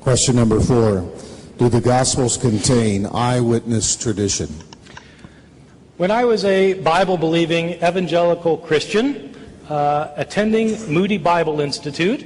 Question number 4. Do the Gospels contain eyewitness tradition? When I was a Bible-believing evangelical Christian, attending Moody Bible Institute,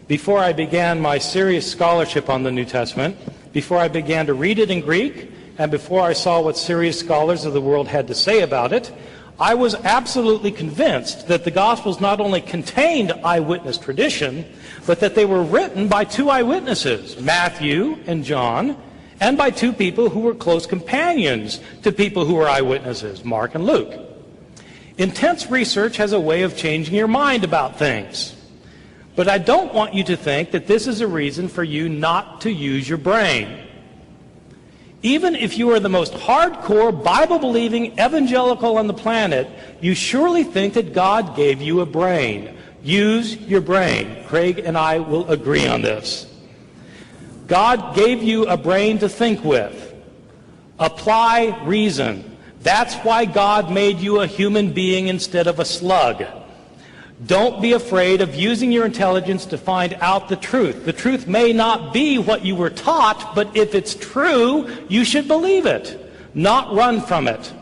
before I began my serious scholarship on the New Testament, before I began to read it in Greek, and before I saw what serious scholars of the world had to say about it, I was absolutely convinced that the Gospels not only contained eyewitness tradition, but that they were written by two eyewitnesses, Matthew and John, and by two people who were close companions to people who were eyewitnesses, Mark and Luke. Intense research has a way of changing your mind about things. But I don't want you to think that this is a reason for you not to use your brain. Even if you are the most hardcore, Bible-believing evangelical on the planet, you surely think that God gave you a brain. Use your brain. Craig and I will agree on this. God gave you a brain to think with. Apply reason. That's why God made you a human being instead of a slug. Don't be afraid of using your intelligence to find out the truth. The truth may not be what you were taught, but if it's true, you should believe it, not run from it.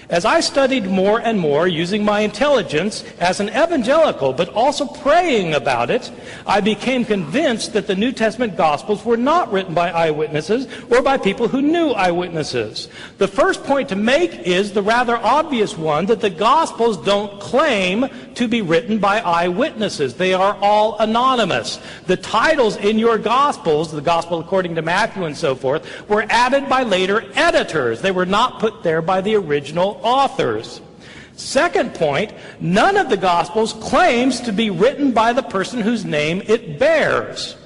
As I studied more and more using my intelligence as an evangelical, but also praying about it, I became convinced that the New Testament Gospels were not written by eyewitnesses or by people who knew eyewitnesses. The first point to make is the rather obvious one that the Gospels don't claim to be written by eyewitnesses. They are all anonymous. The titles in your Gospels, the Gospel according to Matthew and so forth, were added by later editors. They were not put there by the original authors. Second point, none of the Gospels claims to be written by the person whose name it bears.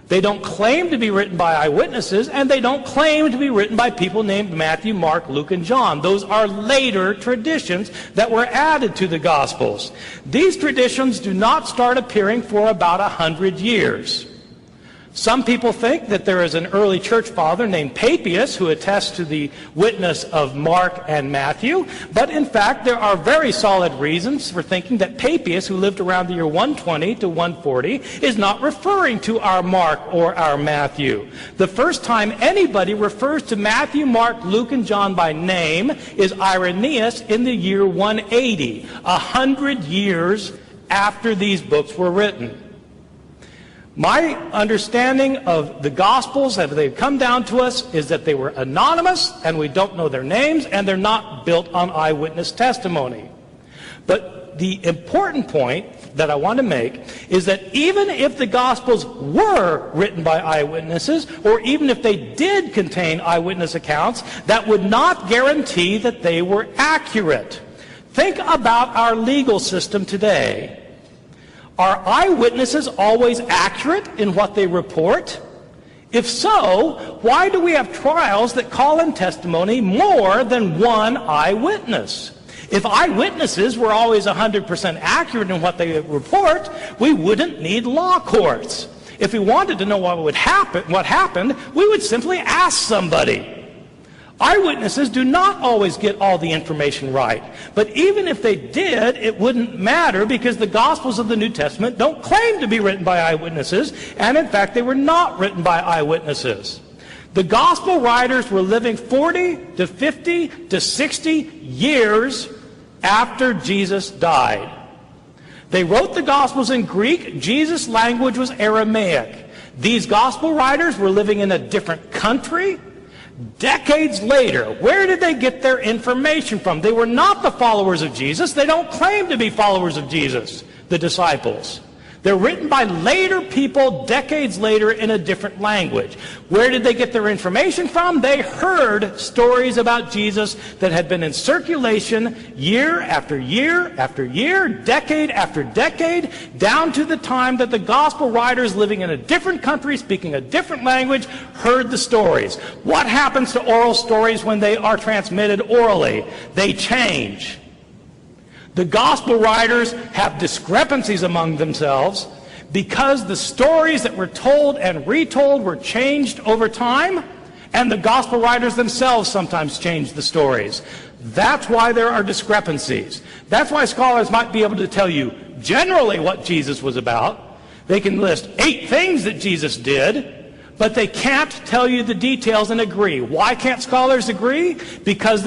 They don't claim to be written by eyewitnesses, and they don't claim to be written by people named Matthew, Mark, Luke, and John. Those are later traditions that were added to the Gospels. These traditions do not start appearing for about 100 years. Some people think that there is an early church father named Papias who attests to the witness of Mark and Matthew, but in fact there are very solid reasons for thinking that Papias, who lived around the year 120 to 140, is not referring to our Mark or our Matthew. The first time anybody refers to Matthew, Mark, Luke, and John by name is Irenaeus in the year 180, 100 years after these books were written. My understanding of the Gospels, as they've come down to us, is that they were anonymous, and we don't know their names, and they're not built on eyewitness testimony. But the important point that I want to make is that even if the Gospels were written by eyewitnesses, or even if they did contain eyewitness accounts, that would not guarantee that they were accurate. Think about our legal system today. Are eyewitnesses always accurate in what they report? If so, why do we have trials that call in testimony more than one eyewitness? If eyewitnesses were always 100% accurate in what they report, we wouldn't need law courts. If we wanted to know what happened, we would simply ask somebody. Eyewitnesses do not always get all the information right. But even if they did, it wouldn't matter because the Gospels of the New Testament don't claim to be written by eyewitnesses, and in fact they were not written by eyewitnesses. The Gospel writers were living 40 to 50 to 60 years after Jesus died. They wrote the Gospels in Greek. Jesus' language was Aramaic. These Gospel writers were living in a different country. Decades later, where did they get their information from? They were not the followers of Jesus. They don't claim to be followers of Jesus, the disciples. They're written by later people decades later in a different language. Where did they get their information from? They heard stories about Jesus that had been in circulation year after year after year, decade after decade, down to the time that the gospel writers living in a different country, speaking a different language, heard the stories. What happens to oral stories when they are transmitted orally? They change. The gospel writers have discrepancies among themselves because the stories that were told and retold were changed over time, and the gospel writers themselves sometimes changed the stories. That's why there are discrepancies. That's why scholars might be able to tell you generally what Jesus was about. They can list 8 things that Jesus did, but they can't tell you the details and agree. Why can't scholars agree? Because